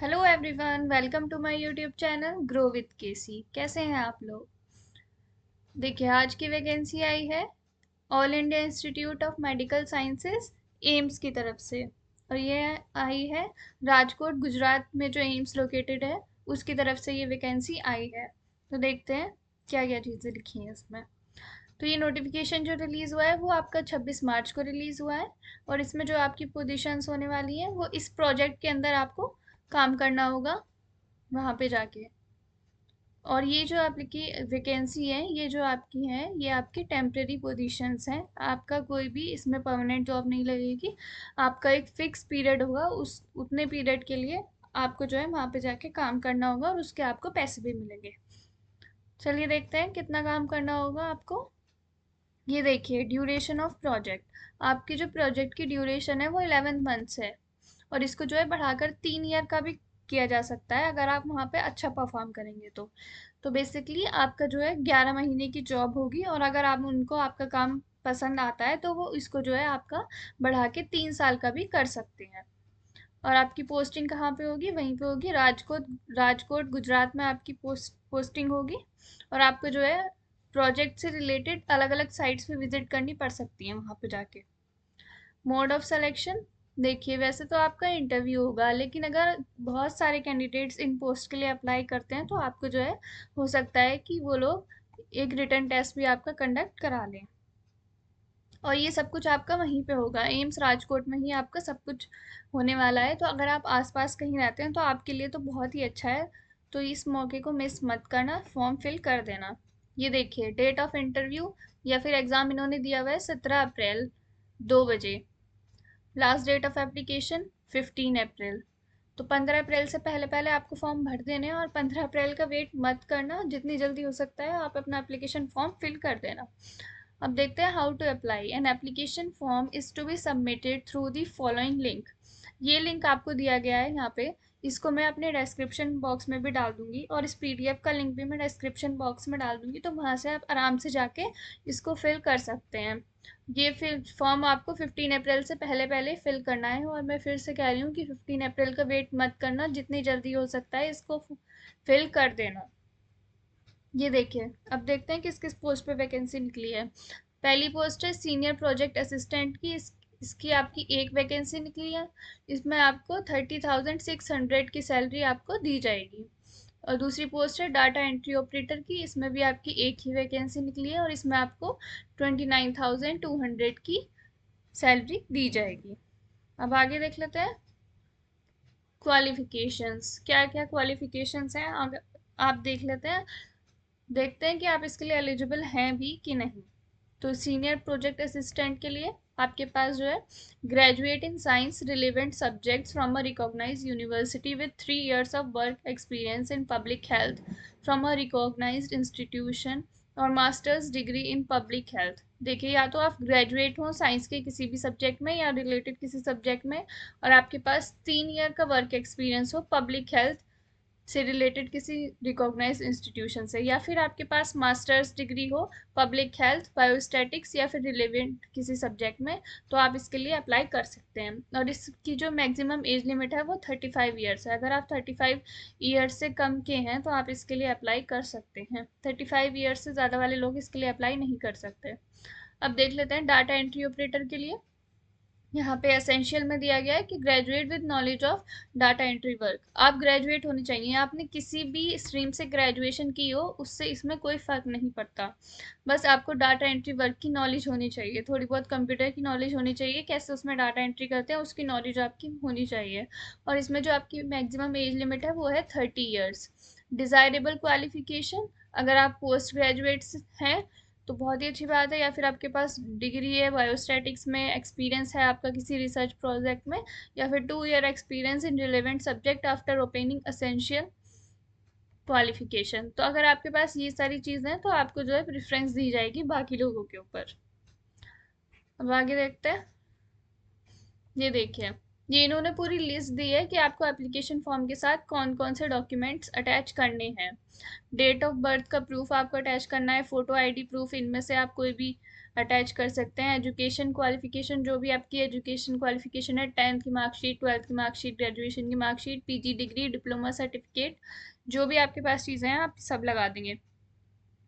Hello everyone, welcome to my YouTube channel grow with KC. कैसे हैं आप लोग? देखिए, आज की वैकेंसी आई है all India institute of medical sciences AIIMS की तरफ से। और ये आई है राजकोट गुजरात में, जो एम्स लोकेटेड है उसकी तरफ से ये वैकेंसी आई है। तो देखते हैं क्या क्या चीज़ें लिखी हैं इसमें। तो ये नोटिफिकेशन जो रिलीज़ हुआ है वो आपका 26 मार्च को रिलीज़ हुआ है। और इसमें जो आपकी पोजीशंस होने वाली हैं वो इस प्रोजेक्ट के अंदर आपको काम करना होगा वहाँ पे जाके। और ये जो आपकी वैकेंसी है, ये जो आपकी है, ये आपकी टेम्परेरी पोजीशंस हैं। आपका कोई भी इसमें परमानेंट जॉब नहीं लगेगी। आपका एक फिक्स पीरियड होगा, उस उतने पीरियड के लिए आपको जो है वहाँ पे जाके काम करना होगा और उसके आपको पैसे भी मिलेंगे। चलिए देखते हैं कितना काम करना होगा आपको। ये देखिए, ड्यूरेशन ऑफ प्रोजेक्ट। आपकी जो प्रोजेक्ट की ड्यूरेशन है वो 11 मंथ्स है। और इसको जो है बढ़ाकर 3 ईयर का भी किया जा सकता है अगर आप वहाँ पे अच्छा परफॉर्म करेंगे तो बेसिकली आपका जो है 11 महीने की जॉब होगी। और अगर आप उनको आपका काम पसंद आता है तो वो इसको जो है आपका बढ़ा के 3 साल का भी कर सकते हैं। और आपकी पोस्टिंग कहाँ पे होगी? वहीं पे होगी, राजकोट। राजकोट गुजरात में आपकी पोस्टिंग होगी। और आपको जो है प्रोजेक्ट से रिलेटेड अलग अलग साइट्स पे विजिट करनी पड़ सकती है वहाँ पे जाके। मोड ऑफ सिलेक्शन, देखिए वैसे तो आपका इंटरव्यू होगा, लेकिन अगर बहुत सारे कैंडिडेट्स इन पोस्ट के लिए अप्लाई करते हैं तो आपको जो है हो सकता है कि वो लोग एक रिटन टेस्ट भी आपका कंडक्ट करा लें। और ये सब कुछ आपका वहीं पे होगा, एम्स राजकोट में ही आपका सब कुछ होने वाला है। तो अगर आप आसपास कहीं रहते हैं तो आपके लिए तो बहुत ही अच्छा है। तो इस मौके को मिस मत करना, फॉर्म फिल कर देना। ये देखिए, डेट ऑफ इंटरव्यू या फिर एग्ज़ाम इन्होंने दिया हुआ है 17 अप्रैल 2 बजे। लास्ट डेट ऑफ एप्लीकेशन 15 अप्रैल। तो 15 अप्रैल से पहले पहले आपको फॉर्म भर देने हैं। और 15 अप्रैल का वेट मत करना, जितनी जल्दी हो सकता है आप अपना एप्लीकेशन फॉर्म फिल कर देना। अब देखते हैं how to apply. An application form is to be submitted through the following link. ये लिंक आपको दिया गया है यहाँ पे। इसको मैं अपने डिस्क्रिप्शन बॉक्स में भी डाल दूंगी और इस पीडीएफ का लिंक भी मैं डिस्क्रिप्शन बॉक्स में डाल दूंगी, तो वहाँ से आप आराम से जाके इसको फिल कर सकते हैं। ये फिल फॉर्म आपको 15 अप्रैल से पहले पहले फिल करना है। और मैं फिर से कह रही हूँ कि 15 अप्रैल का वेट मत करना, जितनी जल्दी हो सकता है इसको फिल कर देना। ये देखिए, अब देखते हैं किस किस पोस्ट पे वैकेंसी निकली है। पहली पोस्ट है सीनियर प्रोजेक्ट असिस्टेंट की। इसकी आपकी एक वैकेंसी निकली है। इसमें आपको 30,600 की सैलरी आपको दी जाएगी। और दूसरी पोस्ट है डाटा एंट्री ऑपरेटर की। इसमें भी आपकी एक ही वैकेंसी निकली है और इसमें आपको 29,200 की सैलरी दी जाएगी। अब आगे देख लेते हैं क्वालिफिकेशंस, क्या क्या क्वालिफिकेशंस हैं आप देख लेते हैं। देखते हैं कि आप इसके लिए एलिजिबल हैं भी कि नहीं। तो सीनियर प्रोजेक्ट असिस्टेंट के लिए आपके पास जो है graduate in science relevant subjects from a recognised university with 3 years of work experience in public health from a recognised institution और masters degree in public health. देखिए, या तो आप ग्रेजुएट हो साइंस के किसी भी सब्जेक्ट में या रिलेटेड किसी सब्जेक्ट में, और आपके पास 3 ईयर का वर्क एक्सपीरियंस हो पब्लिक हेल्थ से रिलेटेड किसी रिकॉग्नाइज्ड इंस्टीट्यूशन से, या फिर आपके पास मास्टर्स डिग्री हो पब्लिक हेल्थ बायोस्टैटिक्स या फिर रिलेवेंट किसी सब्जेक्ट में, तो आप इसके लिए अप्लाई कर सकते हैं। और इसकी जो मैक्सिमम एज लिमिट है वो 35 ईयर्स है। अगर आप 35 ईयर्स से कम के हैं तो आप इसके लिए अप्लाई कर सकते हैं। 35 ईयर्स से ज़्यादा वाले लोग इसके लिए अप्लाई नहीं कर सकते। अब देख लेते हैं डाटा एंट्री ऑपरेटर के लिए। यहाँ पे एसेंशियल में दिया गया है कि graduate with knowledge of data entry work. आप ग्रेजुएट होने चाहिए, आपने किसी भी स्ट्रीम से ग्रेजुएशन की हो उससे इसमें कोई फ़र्क नहीं पड़ता। बस आपको डाटा एंट्री वर्क की नॉलेज होनी चाहिए, थोड़ी बहुत कंप्यूटर की नॉलेज होनी चाहिए, कैसे उसमें डाटा एंट्री करते हैं उसकी नॉलेज आपकी होनी चाहिए। और इसमें जो आपकी मैक्सिमम एज लिमिट है वो है 30 ईयर्स। डिज़ायरेबल क्वालिफिकेशन, अगर आप पोस्ट ग्रेजुएट्स हैं तो बहुत ही अच्छी बात है, या फिर आपके पास डिग्री है बायोस्टैटिक्स में, एक्सपीरियंस है आपका किसी रिसर्च प्रोजेक्ट में, या फिर 2 year experience in relevant subject after opening essential qualification. तो अगर आपके पास ये सारी चीज़ें हैं तो आपको जो है प्रेफरेंस दी जाएगी बाकी लोगों के ऊपर। अब आगे देखते हैं। ये देखिए, ये इन्होंने पूरी लिस्ट दी है कि आपको एप्लीकेशन फॉर्म के साथ कौन कौन से डॉक्यूमेंट्स अटैच करने हैं। डेट ऑफ बर्थ का प्रूफ आपको अटैच करना है, फोटो आईडी प्रूफ, इनमें से आप कोई भी अटैच कर सकते हैं। एजुकेशन क्वालिफिकेशन, जो भी आपकी एजुकेशन क्वालिफिकेशन है, 10th की मार्कशीट, 12th की मार्कशीट, ग्रेजुएशन की marksheet, PG degree, diploma certificate, जो भी आपके पास चीज़ें हैं आप सब लगा देंगे।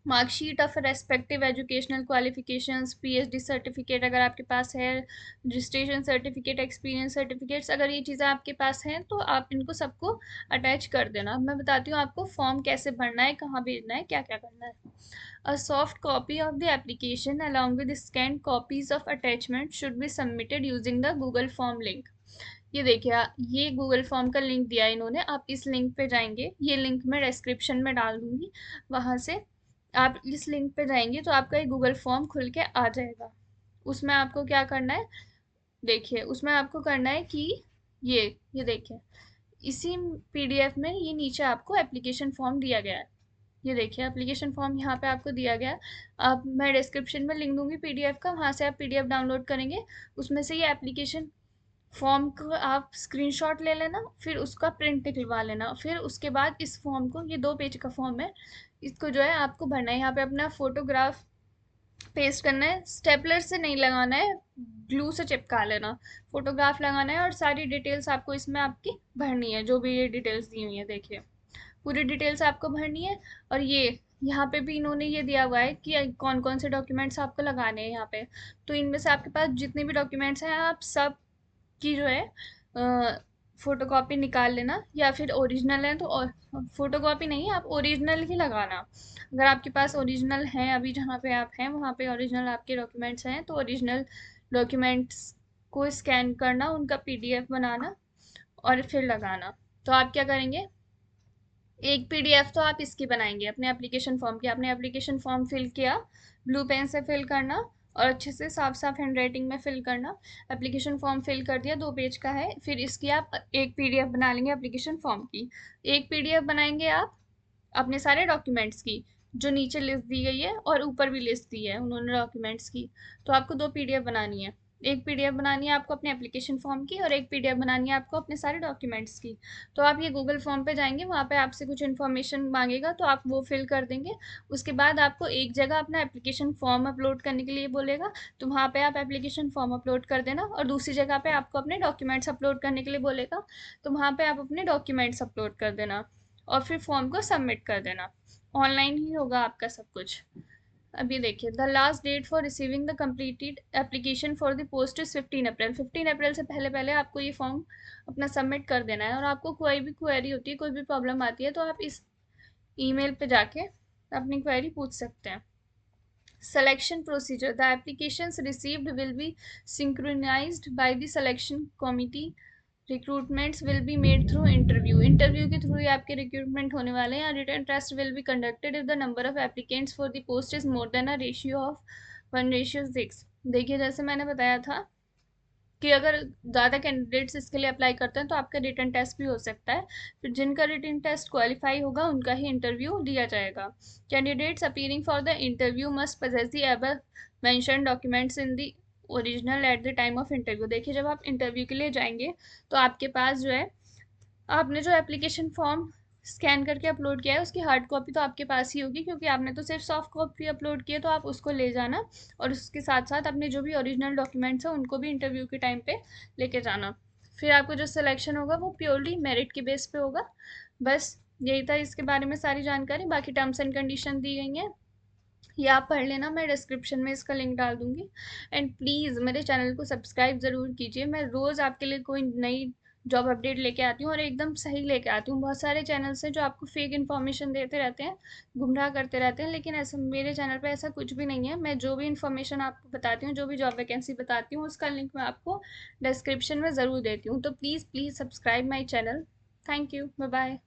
Marksheet of respective educational qualifications, PhD certificate अगर आपके पास है, रजिस्ट्रेशन सर्टिफिकेट, एक्सपीरियंस सर्टिफिकेट्स, अगर ये चीज़ें आपके पास हैं तो आप इनको सबको अटैच कर देना। अब मैं बताती हूँ आपको फॉर्म कैसे भरना है, कहाँ भेजना है, क्या क्या करना है। A soft copy of the application along with scanned copies of attachment should be submitted using the Google Form link. ये देखिए, ये गूगल फॉर्म का लिंक दिया है इन्होंने, आप इस लिंक पे जाएंगे, ये लिंक मैं डिस्क्रिप्शन में डाल दूंगी, वहां से आप इस लिंक पे जाएंगे तो आपका एक गूगल फॉर्म खुल के आ जाएगा। उसमें आपको क्या करना है, देखिए उसमें आपको करना है कि ये देखिए, इसी पीडीएफ में ये नीचे आपको एप्लीकेशन फॉर्म दिया गया है। ये देखिए एप्लीकेशन फॉर्म यहाँ पे आपको दिया गया है। अब मैं डिस्क्रिप्शन में लिंक दूंगी पीडीएफ का, वहां से आप पीडीएफ डाउनलोड करेंगे। उसमें से ये एप्लीकेशन फॉर्म को आप स्क्रीनशॉट ले लेना, फिर उसका प्रिंट निकलवा लेना, फिर उसके बाद इस फॉर्म को, ये 2 पेज का फॉर्म है, इसको जो है आपको भरना है। यहाँ पे अपना फोटोग्राफ पेस्ट करना है, स्टेपलर से नहीं लगाना है, ग्लू से चिपका लेना, फोटोग्राफ लगाना है और सारी डिटेल्स आपको इसमें आपकी भरनी है, जो भी ये डिटेल्स दी हुई है देखिए, पूरी डिटेल्स आपको भरनी है। और ये यहाँ पे भी इन्होंने ये दिया हुआ है कि कौन कौन से डॉक्यूमेंट्स आपको लगाने हैं यहाँ पे। तो इनमें से आपके पास जितने भी डॉक्यूमेंट्स हैं आप सब की जो है फोटोकॉपी निकाल लेना, या फिर ओरिजिनल है तो और फोटोकॉपी नहीं, आप ओरिजिनल ही लगाना। अगर आपके पास ओरिजिनल है, अभी जहाँ पे आप हैं वहाँ पे ओरिजिनल आपके डॉक्यूमेंट्स हैं, तो ओरिजिनल डॉक्यूमेंट्स को स्कैन करना, उनका पीडीएफ बनाना और फिर लगाना। तो आप क्या करेंगे, एक पीडीएफ तो आप इसकी बनाएंगे अपने एप्लीकेशन फॉर्म की, आपने एप्लीकेशन फॉर्म फिल किया, ब्लू पेन से फिल करना और अच्छे से साफ साफ हैंड राइटिंग में फिल करना। एप्लीकेशन फॉर्म फिल कर दिया, 2 पेज का है, फिर इसकी आप एक पीडीएफ बना लेंगे एप्लीकेशन फॉर्म की। एक पीडीएफ बनाएंगे आप अपने सारे डॉक्यूमेंट्स की, जो नीचे लिस्ट दी गई है और ऊपर भी लिस्ट दी है उन्होंने डॉक्यूमेंट्स की। तो आपको 2 पीडीएफ बनानी है, एक पीडीएफ बनानी है आपको अपने एप्लीकेशन फॉर्म की और एक पीडीएफ बनानी है आपको अपने सारे डॉक्यूमेंट्स की। तो आप ये गूगल फॉर्म पे जाएंगे, वहाँ पे आपसे कुछ इन्फॉर्मेशन मांगेगा तो आप वो फिल कर देंगे। उसके बाद आपको एक जगह अपना एप्लीकेशन फॉर्म अपलोड करने के लिए बोलेगा, तो वहाँ पे आप एप्लीकेशन फॉर्म अपलोड कर देना, और दूसरी जगह पे आपको अपने डॉक्यूमेंट्स अपलोड करने के लिए बोलेगा, तो वहाँ पे आप अपने डॉक्यूमेंट्स अपलोड कर देना और फिर फॉर्म को सबमिट कर देना। ऑनलाइन ही होगा आपका सब कुछ। अभी देखिए, the last date for receiving the completed application for the post is 15 April. 15 अप्रैल से पहले पहले आपको ये फॉर्म अपना सबमिट कर देना है। और आपको कोई भी क्वेरी होती है, कोई भी प्रॉब्लम आती है, तो आप इस ईमेल पे जाके अपनी क्वेरी पूछ सकते हैं। Selection procedure. The applications received will be synchronized by the selection committee. Recruitments will be made through interview. Interview के थ्रू ही आपके रिक्रूटमेंट होने वाले हैं। Written test will be conducted if the number of applicants for the post is more than a ratio of 1:6. देखिए जैसे मैंने बताया था कि अगर ज़्यादा कैंडिडेट्स इसके लिए अप्लाई करते हैं तो आपका रिटन टेस्ट भी हो सकता है। फिर जिनका रिटन टेस्ट क्वालिफाई होगा उनका ही इंटरव्यू लिया जाएगा। Candidates appearing for the interview must possess the above mentioned documents in the original at the time of interview. देखिए जब आप इंटरव्यू के लिए जाएंगे तो आपके पास जो है, आपने जो एप्लीकेशन फॉर्म स्कैन करके अपलोड किया है उसकी हार्ड कॉपी तो आपके पास ही होगी, क्योंकि आपने तो सिर्फ सॉफ्ट कॉपी अपलोड की है, तो आप उसको ले जाना और उसके साथ साथ अपने जो भी ओरिजिनल डॉक्यूमेंट्स हैं उनको भी इंटरव्यू के टाइम पे लेके जाना। फिर आपको जो सिलेक्शन होगा वो प्योरली मेरिट के बेस पे होगा। बस यही था इसके बारे में सारी जानकारी। बाकी टर्म्स एंड कंडीशन दी गई हैं, ये आप पढ़ लेना, मैं डिस्क्रिप्शन में इसका लिंक डाल दूंगी। एंड प्लीज़ मेरे चैनल को सब्सक्राइब ज़रूर कीजिए, मैं रोज़ आपके लिए कोई नई जॉब अपडेट लेके आती हूँ और एकदम सही लेके आती हूँ। बहुत सारे चैनल्स हैं जो आपको फेक इन्फॉर्मेशन देते रहते हैं, गुमराह करते रहते हैं, लेकिन ऐसा मेरे चैनल पे ऐसा कुछ भी नहीं है। मैं जो भी इन्फॉर्मेशन आपको बताती हूँ, जो भी जॉब वैकेंसी बताती हूँ, उसका लिंक मैं आपको डिस्क्रिप्शन में ज़रूर देती हूँ। तो please please subscribe my channel. Thank you, bye bye.